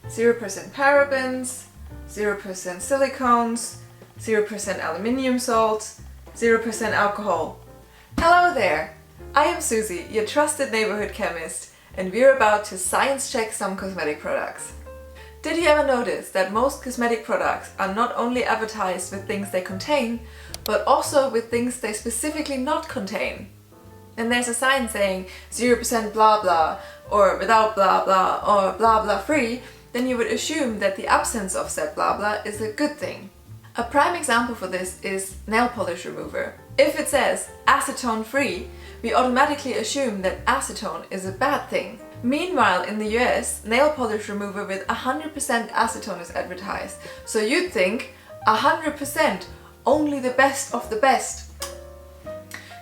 0% parabens, 0% silicones, 0% aluminium salts, 0% alcohol. Hello there! I am Susie, your trusted neighborhood chemist, and we're about to science check some cosmetic products. Did you ever notice that most cosmetic products are not only advertised with things they contain, but also with things they specifically not contain? And there's a sign saying 0% blah blah, or without blah blah, or blah blah free, then you would assume that the absence of said blah blah is a good thing. A prime example for this is nail polish remover. If it says acetone free, we automatically assume that acetone is a bad thing. Meanwhile, in the US, nail polish remover with 100% acetone is advertised. So you'd think 100%, only the best of the best.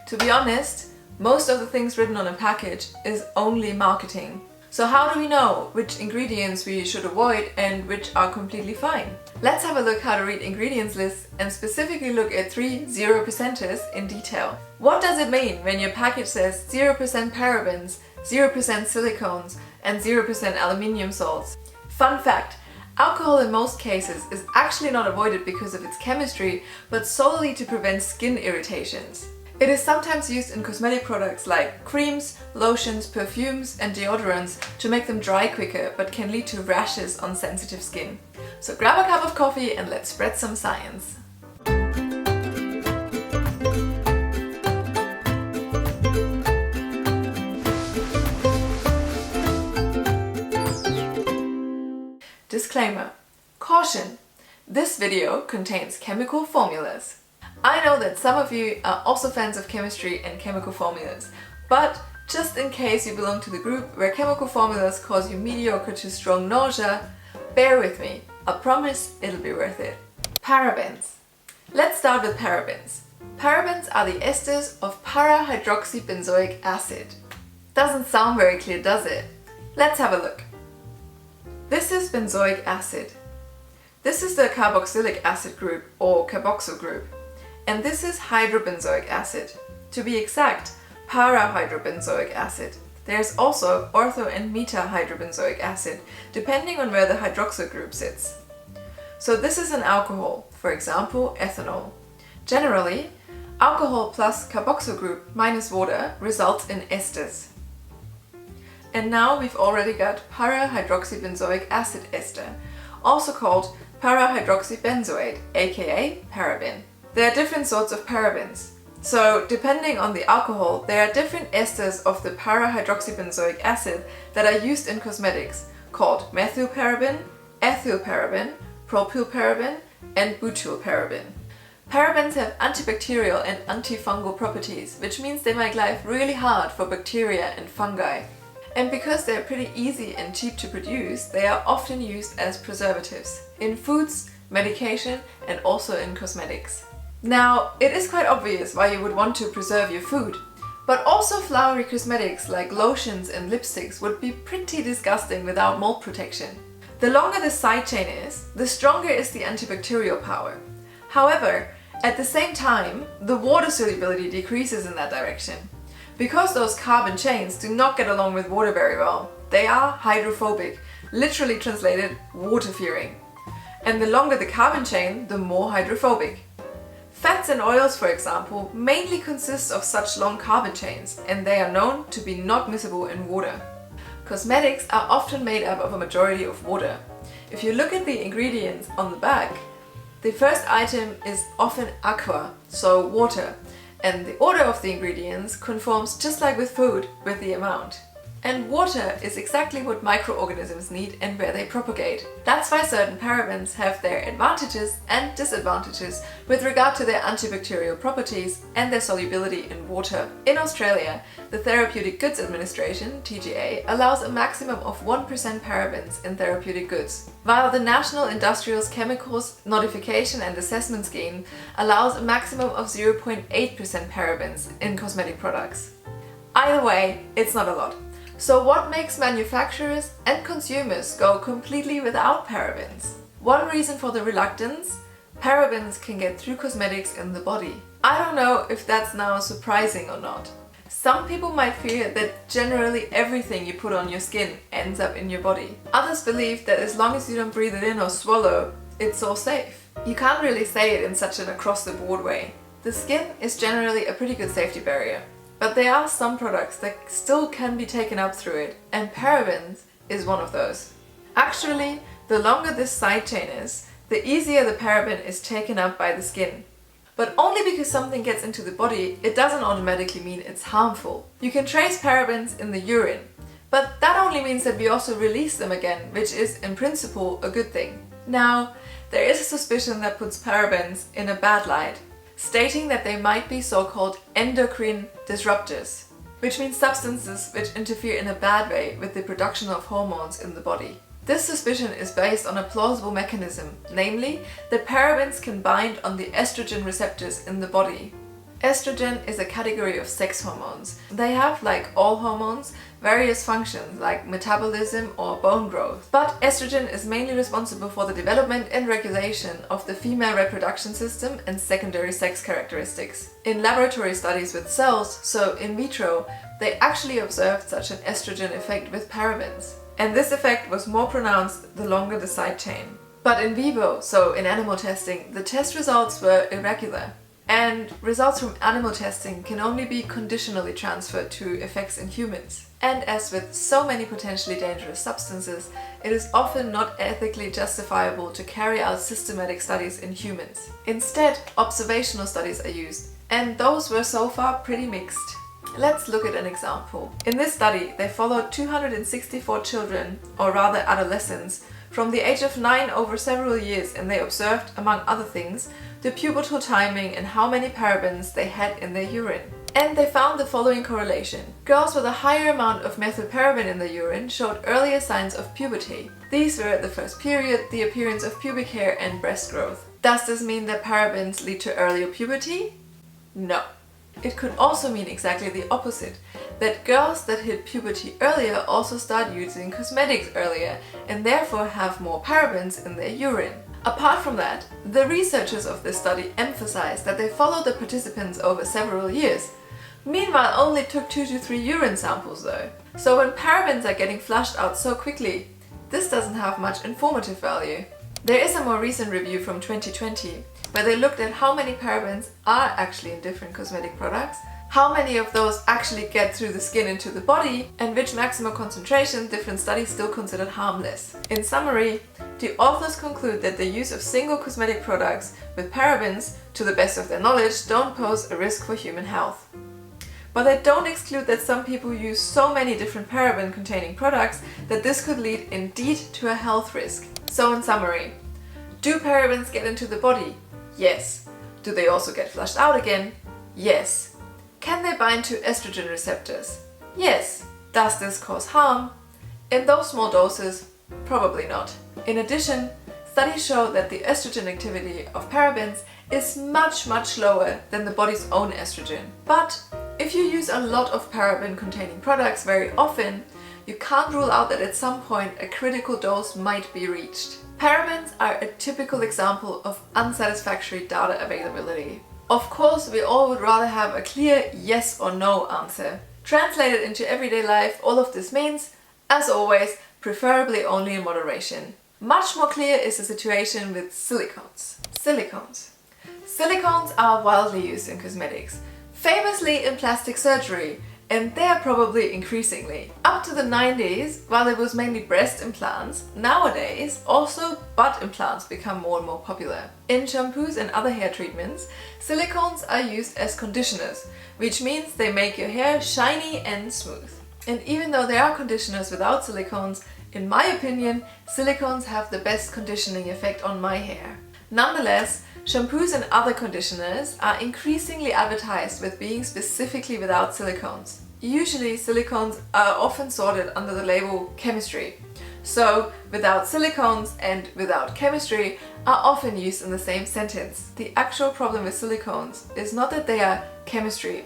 To be honest, most of the things written on a package is only marketing. So how do we know which ingredients we should avoid and which are completely fine? Let's have a look how to read ingredients lists and specifically look at 3 0%ers in detail. What does it mean when your package says 0% parabens, 0% silicones and 0% aluminium salts? Fun fact, alcohol in most cases is actually not avoided because of its chemistry, but solely to prevent skin irritations. It is sometimes used in cosmetic products like creams, lotions, perfumes and deodorants to make them dry quicker, but can lead to rashes on sensitive skin. So grab a cup of coffee and let's spread some science. Disclaimer. Caution! This video contains chemical formulas. I know that some of you are also fans of chemistry and chemical formulas, but just in case you belong to the group where chemical formulas cause you mediocre to strong nausea, bear with me. I promise it'll be worth it. Parabens. Let's start with parabens. Parabens are the esters of para-hydroxybenzoic acid. Doesn't sound very clear, does it? Let's have a look. This is benzoic acid. This is the carboxylic acid group or carboxyl group. And this is hydrobenzoic acid. To be exact, para-hydrobenzoic acid. There's also ortho and meta-hydrobenzoic acid, depending on where the hydroxyl group sits. So this is an alcohol, for example, ethanol. Generally, alcohol plus carboxyl group minus water results in esters. And now we've already got para-hydroxybenzoic acid ester, also called para-hydroxybenzoate, aka paraben. There are different sorts of parabens. So, depending on the alcohol, there are different esters of the para-hydroxybenzoic acid that are used in cosmetics, called methylparaben, ethylparaben, propylparaben, and butylparaben. Parabens have antibacterial and antifungal properties, which means they make life really hard for bacteria and fungi. And because they're pretty easy and cheap to produce, they are often used as preservatives in foods, medication, and also in cosmetics. Now, it is quite obvious why you would want to preserve your food, but also flowery cosmetics like lotions and lipsticks would be pretty disgusting without mold protection. The longer the side chain is, the stronger is the antibacterial power. However, at the same time, the water solubility decreases in that direction. Because those carbon chains do not get along with water very well, they are hydrophobic, literally translated water-fearing. And the longer the carbon chain, the more hydrophobic. Fats and oils, for example, mainly consist of such long carbon chains, and they are known to be not miscible in water. Cosmetics are often made up of a majority of water. If you look at the ingredients on the back, the first item is often aqua, so water, and the order of the ingredients conforms just like with food, with the amount. And water is exactly what microorganisms need and where they propagate. That's why certain parabens have their advantages and disadvantages with regard to their antibacterial properties and their solubility in water. In Australia, the Therapeutic Goods Administration, TGA, allows a maximum of 1% parabens in therapeutic goods, while the National Industrial Chemicals Notification and Assessment Scheme allows a maximum of 0.8% parabens in cosmetic products. Either way, it's not a lot. So what makes manufacturers and consumers go completely without parabens? One reason for the reluctance: parabens can get through cosmetics in the body. I don't know if that's now surprising or not. Some people might fear that generally everything you put on your skin ends up in your body. Others believe that as long as you don't breathe it in or swallow, it's all safe. You can't really say it in such an across-the-board way. The skin is generally a pretty good safety barrier, but there are some products that still can be taken up through it, and parabens is one of those. Actually, the longer this side chain is, the easier the paraben is taken up by the skin. But only because something gets into the body, it doesn't automatically mean it's harmful. You can trace parabens in the urine, but that only means that we also release them again, which is in principle a good thing. Now, there is a suspicion that puts parabens in a bad light, stating that they might be so-called endocrine disruptors, which means substances which interfere in a bad way with the production of hormones in the body. This suspicion is based on a plausible mechanism, namely that parabens can bind on the estrogen receptors in the body. Estrogen is a category of sex hormones. They have, like all hormones, various functions like metabolism or bone growth. But estrogen is mainly responsible for the development and regulation of the female reproduction system and secondary sex characteristics. In laboratory studies with cells, so in vitro, they actually observed such an estrogen effect with parabens. And this effect was more pronounced the longer the side chain. But in vivo, so in animal testing, the test results were irregular. And results from animal testing can only be conditionally transferred to effects in humans. And as with so many potentially dangerous substances, it is often not ethically justifiable to carry out systematic studies in humans. Instead, observational studies are used, and those were so far pretty mixed. Let's look at an example. In this study, they followed 264 children, or rather adolescents, from the age of 9 over several years, and they observed, among other things, the pubertal timing and how many parabens they had in their urine. And they found the following correlation. Girls with a higher amount of methylparaben in their urine showed earlier signs of puberty. These were the first period, the appearance of pubic hair and breast growth. Does this mean that parabens lead to earlier puberty? No. It could also mean exactly the opposite, that girls that hit puberty earlier also start using cosmetics earlier and therefore have more parabens in their urine. Apart from that, the researchers of this study emphasized that they followed the participants over several years. Meanwhile, only took 2 to 3 urine samples though. So when parabens are getting flushed out so quickly, this doesn't have much informative value. There is a more recent review from 2020 where they looked at how many parabens are actually in different cosmetic products, how many of those actually get through the skin into the body, and which maximum concentration different studies still considered harmless. In summary, the authors conclude that the use of single cosmetic products with parabens, to the best of their knowledge, don't pose a risk for human health. But they don't exclude that some people use so many different paraben-containing products that this could lead indeed to a health risk. So in summary, do parabens get into the body? Yes. Do they also get flushed out again? Yes. Can they bind to estrogen receptors? Yes. Does this cause harm? In those small doses, probably not. In addition, studies show that the estrogen activity of parabens is much lower than the body's own estrogen. But if you use a lot of paraben-containing products very often, you can't rule out that at some point a critical dose might be reached. Parabens are a typical example of unsatisfactory data availability. Of course, we all would rather have a clear yes or no answer. Translated into everyday life, all of this means, as always, preferably only in moderation. Much more clear is the situation with silicones. Silicones are widely used in cosmetics, famously in plastic surgery, and they're probably increasingly. Up to the 90s, while it was mainly breast implants, nowadays also butt implants become more and more popular. In shampoos and other hair treatments, silicones are used as conditioners, which means they make your hair shiny and smooth. And even though there are conditioners without silicones, in my opinion, silicones have the best conditioning effect on my hair. Nonetheless, shampoos and other conditioners are increasingly advertised with being specifically without silicones. Usually, silicones are often sorted under the label chemistry. So, without silicones and without chemistry are often used in the same sentence. The actual problem with silicones is not that they are chemistry,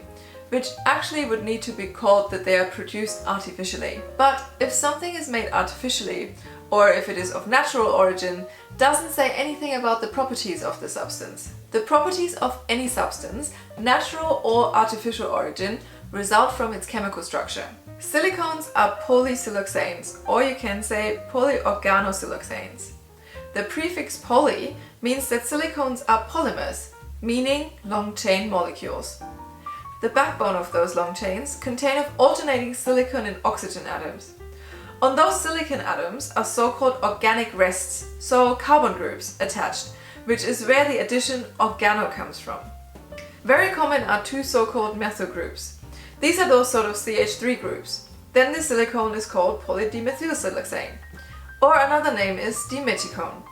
which actually would need to be called that they are produced artificially. But if something is made artificially, or if it is of natural origin, doesn't say anything about the properties of the substance. The properties of any substance, natural or artificial origin, result from its chemical structure. Silicones are polysiloxanes, or you can say polyorganosiloxanes. The prefix poly means that silicones are polymers, meaning long-chain molecules. The backbone of those long chains contain of alternating silicon and oxygen atoms. On those silicon atoms are so-called organic rests, so carbon groups attached, which is where the addition organo comes from. Very common are two so-called methyl groups. These are those sort of CH3 groups. Then the silicone is called polydimethylsiloxane, or another name is dimeticone.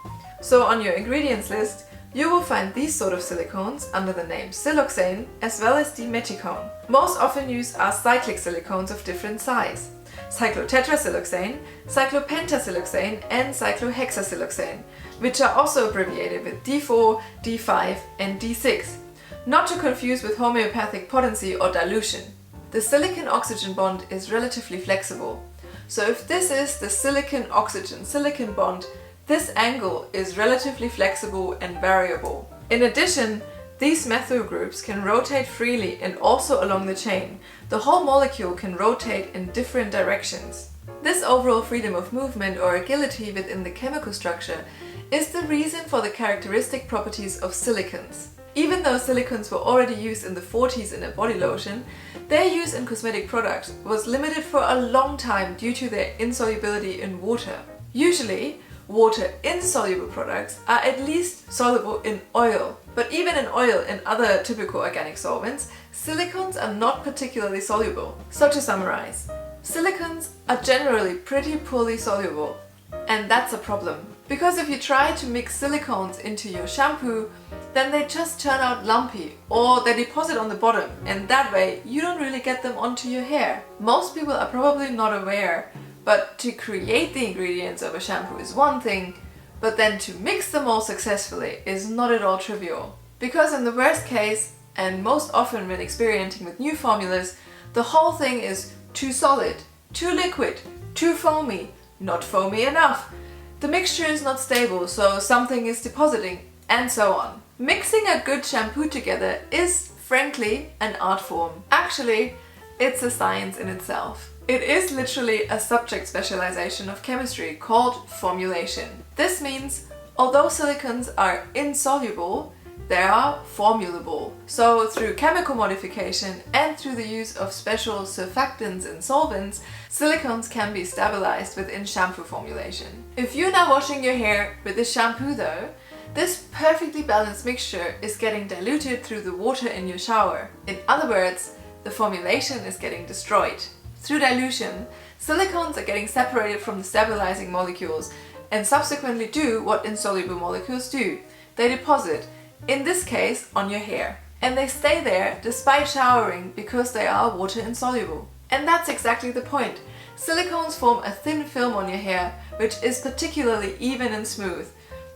So on your ingredients list, you will find these sort of silicones under the name siloxane as well as dimeticone. Most often used are cyclic silicones of different size: cyclotetrasiloxane, cyclopentasiloxane and cyclohexasiloxane, which are also abbreviated with D4, D5 and D6, not to confuse with homeopathic potency or dilution. The silicon-oxygen bond is relatively flexible. So if this is the silicon-oxygen-silicon bond, this angle is relatively flexible and variable. In addition, these methyl groups can rotate freely and also along the chain. The whole molecule can rotate in different directions. This overall freedom of movement or agility within the chemical structure is the reason for the characteristic properties of silicons. Even though silicons were already used in the 40s in a body lotion, their use in cosmetic products was limited for a long time due to their insolubility in water. Usually, water-insoluble products are at least soluble in oil. But even in oil and other typical organic solvents, silicones are not particularly soluble. So to summarize, silicones are generally pretty poorly soluble, and that's a problem. Because if you try to mix silicones into your shampoo, then they just turn out lumpy or they deposit on the bottom, and that way you don't really get them onto your hair. Most people are probably not aware, but to create the ingredients of a shampoo is one thing, but then to mix them all successfully is not at all trivial. Because in the worst case, and most often when experimenting with new formulas, the whole thing is too solid, too liquid, too foamy, not foamy enough. The mixture is not stable, so something is depositing, and so on. Mixing a good shampoo together is, frankly, an art form. Actually, it's a science in itself. It is literally a subject specialization of chemistry called formulation. This means, although silicones are insoluble, they are formulable. So through chemical modification and through the use of special surfactants and solvents, silicones can be stabilized within shampoo formulation. If you're now washing your hair with this shampoo though, this perfectly balanced mixture is getting diluted through the water in your shower. In other words, the formulation is getting destroyed. Through dilution, silicones are getting separated from the stabilizing molecules and subsequently do what insoluble molecules do. They deposit, in this case on your hair. And they stay there despite showering because they are water insoluble. And that's exactly the point. Silicones form a thin film on your hair which is particularly even and smooth,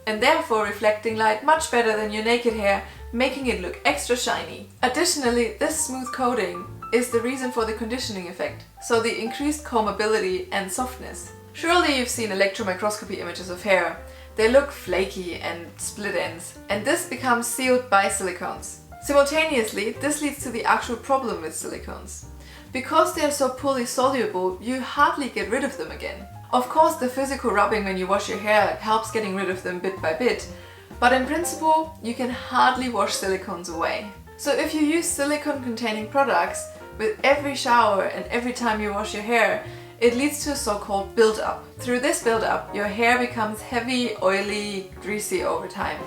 and therefore reflecting light much better than your naked hair, making it look extra shiny. Additionally, this smooth coating is the reason for the conditioning effect, so the increased combability and softness. Surely you've seen electron microscopy images of hair. They look flaky and split ends, and this becomes sealed by silicones. Simultaneously, this leads to the actual problem with silicones. Because they are so poorly soluble, you hardly get rid of them again. Of course, the physical rubbing when you wash your hair helps getting rid of them bit by bit, but in principle, you can hardly wash silicones away. So if you use silicone-containing products with every shower and every time you wash your hair, it leads to a so-called build-up. Through this build-up, your hair becomes heavy, oily, greasy over time,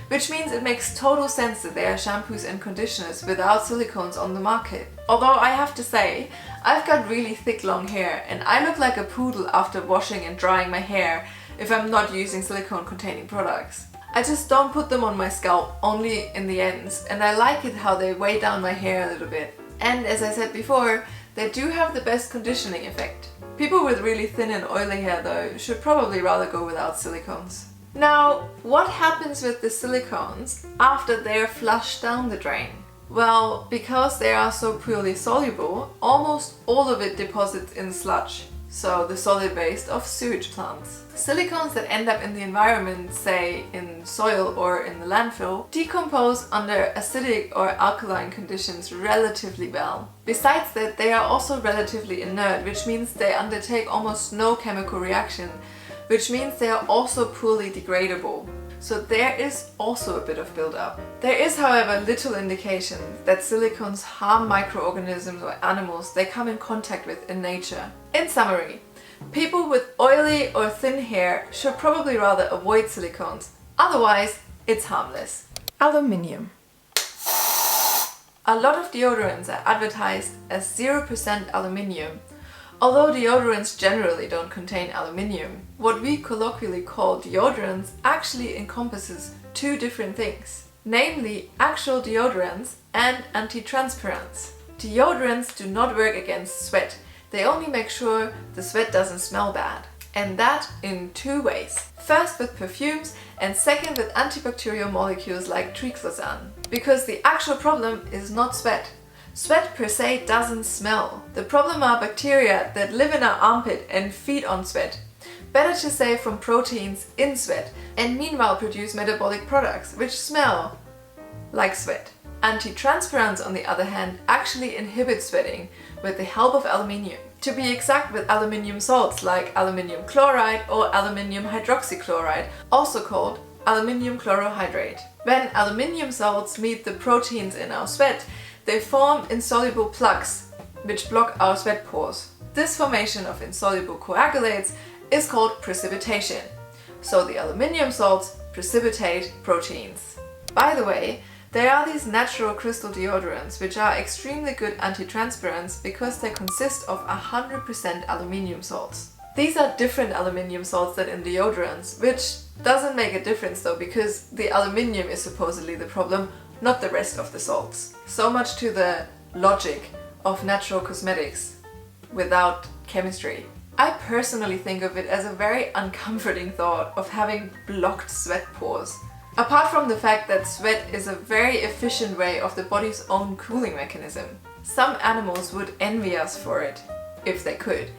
which means it makes total sense that there are shampoos and conditioners without silicones on the market. Although I have to say, I've got really thick long hair and I look like a poodle after washing and drying my hair if I'm not using silicone-containing products. I just don't put them on my scalp, only in the ends, and I like it how they weigh down my hair a little bit. And as I said before, they do have the best conditioning effect. People with really thin and oily hair though should probably rather go without silicones. Now, what happens with the silicones after they're flushed down the drain? Well, because they are so poorly soluble, almost all of it deposits in sludge. so the solid waste of sewage plants. Silicones that end up in the environment, say in soil or in the landfill, decompose under acidic or alkaline conditions relatively well. Besides that, they are also relatively inert, which means they undertake almost no chemical reaction, which means they are also poorly degradable. So there is also a bit of build-up. There is, however, little indication that silicones harm microorganisms or animals they come in contact with in nature. In summary, people with oily or thin hair should probably rather avoid silicones, otherwise it's harmless. Aluminium. A lot of deodorants are advertised as 0% aluminium. Although deodorants generally don't contain aluminium, what we colloquially call deodorants actually encompasses two different things, namely actual deodorants and anti-transpirants. Deodorants do not work against sweat, they only make sure the sweat doesn't smell bad. And that in two ways. First with perfumes and second with antibacterial molecules like triclosan. Because the actual problem is not sweat. Sweat per se doesn't smell. The problem are bacteria that live in our armpit and feed on sweat. Better to say from proteins in sweat, and meanwhile produce metabolic products which smell like sweat. Anti-transpirants, on the other hand, actually inhibit sweating with the help of aluminium. To be exact, with aluminium salts like aluminium chloride or aluminium hydroxychloride, also called aluminium chlorohydrate. When aluminium salts meet the proteins in our sweat, they form insoluble plugs, which block our sweat pores. This formation of insoluble coagulates is called precipitation. So the aluminium salts precipitate proteins. By the way, there are these natural crystal deodorants, which are extremely good anti-transpirants because they consist of 100% aluminium salts. These are different aluminium salts than in deodorants, which doesn't make a difference though, because the aluminium is supposedly the problem, not the rest of the salts. So much to the logic of natural cosmetics without chemistry. I personally think of it as a very uncomforting thought of having blocked sweat pores. Apart from the fact that sweat is a very efficient way of the body's own cooling mechanism. Some animals would envy us for it, if they could.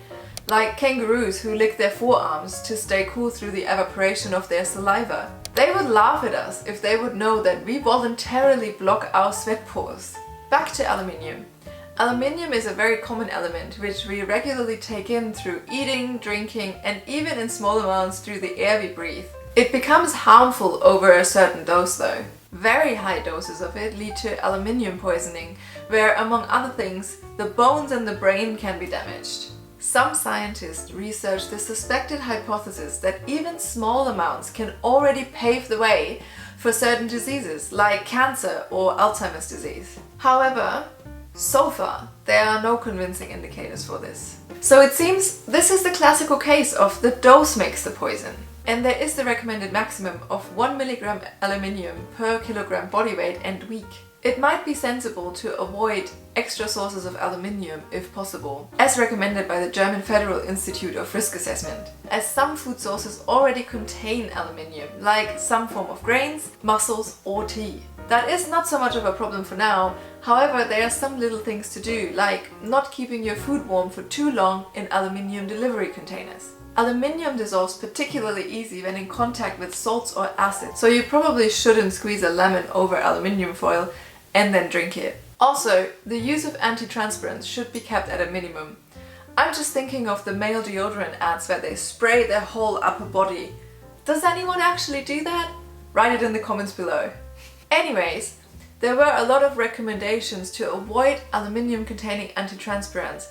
Like kangaroos who lick their forearms to stay cool through the evaporation of their saliva. They would laugh at us if they would know that we voluntarily block our sweat pores. Back to aluminium. Aluminium is a very common element which we regularly take in through eating, drinking, and even in small amounts through the air we breathe. It becomes harmful over a certain dose though. Very high doses of it lead to aluminium poisoning, where among other things, the bones and the brain can be damaged. Some scientists research the suspected hypothesis that even small amounts can already pave the way for certain diseases like cancer or Alzheimer's disease. However, so far, there are no convincing indicators for this. So it seems this is the classical case of the dose makes the poison. And there is the recommended maximum of 1 mg aluminium per kilogram body weight and week. It might be sensible to avoid extra sources of aluminium if possible, as recommended by the German Federal Institute of Risk Assessment, as some food sources already contain aluminium, like some form of grains, mussels or tea. That is not so much of a problem for now, however there are some little things to do, like not keeping your food warm for too long in aluminium delivery containers. Aluminium dissolves particularly easy when in contact with salts or acids, so you probably shouldn't squeeze a lemon over aluminium foil and then drink it. Also, the use of anti-transpirants should be kept at a minimum. I'm just thinking of the male deodorant ads where they spray their whole upper body. Does anyone actually do that? Write it in the comments below. Anyways, there were a lot of recommendations to avoid aluminium containing anti-transpirants,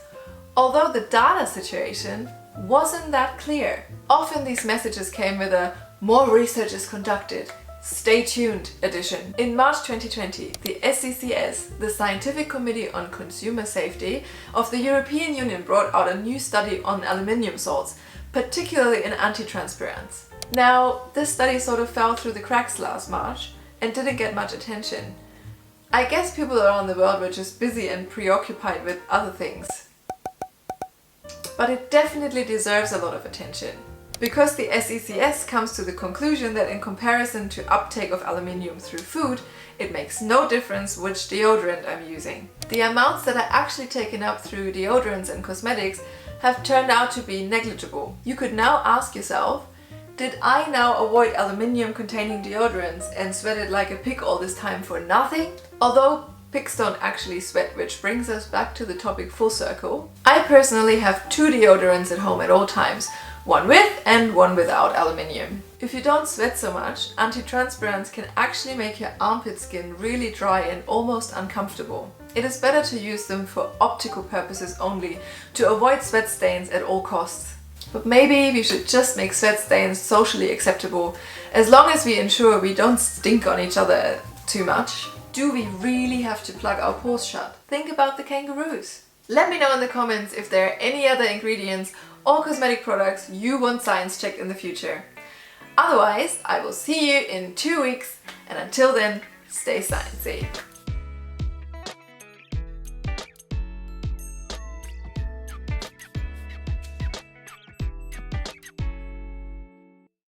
although the data situation wasn't that clear. Often these messages came with a "more research is conducted, stay tuned" edition. In March 2020, the SCCS, the Scientific Committee on Consumer Safety of the European Union, brought out a new study on aluminium salts, particularly in anti-transpirants. Now, this study sort of fell through the cracks last March and didn't get much attention. I guess people around the world were just busy and preoccupied with other things. But it definitely deserves a lot of attention, because the SECS comes to the conclusion that in comparison to uptake of aluminium through food, it makes no difference which deodorant I'm using. The amounts that are actually taken up through deodorants and cosmetics have turned out to be negligible. You could now ask yourself, did I now avoid aluminium containing deodorants and sweated like a pig all this time for nothing? Although pigs don't actually sweat, which brings us back to the topic full circle. I personally have 2 deodorants at home at all times, one with and one without aluminium. If you don't sweat so much, anti-transpirants can actually make your armpit skin really dry and almost uncomfortable. It is better to use them for optical purposes only, to avoid sweat stains at all costs. But maybe we should just make sweat stains socially acceptable, as long as we ensure we don't stink on each other too much. Do we really have to plug our pores shut? Think about the kangaroos. Let me know in the comments if there are any other ingredients or cosmetic products you want science checked in the future. Otherwise, I will see you in 2 weeks, and until then, stay sciencey.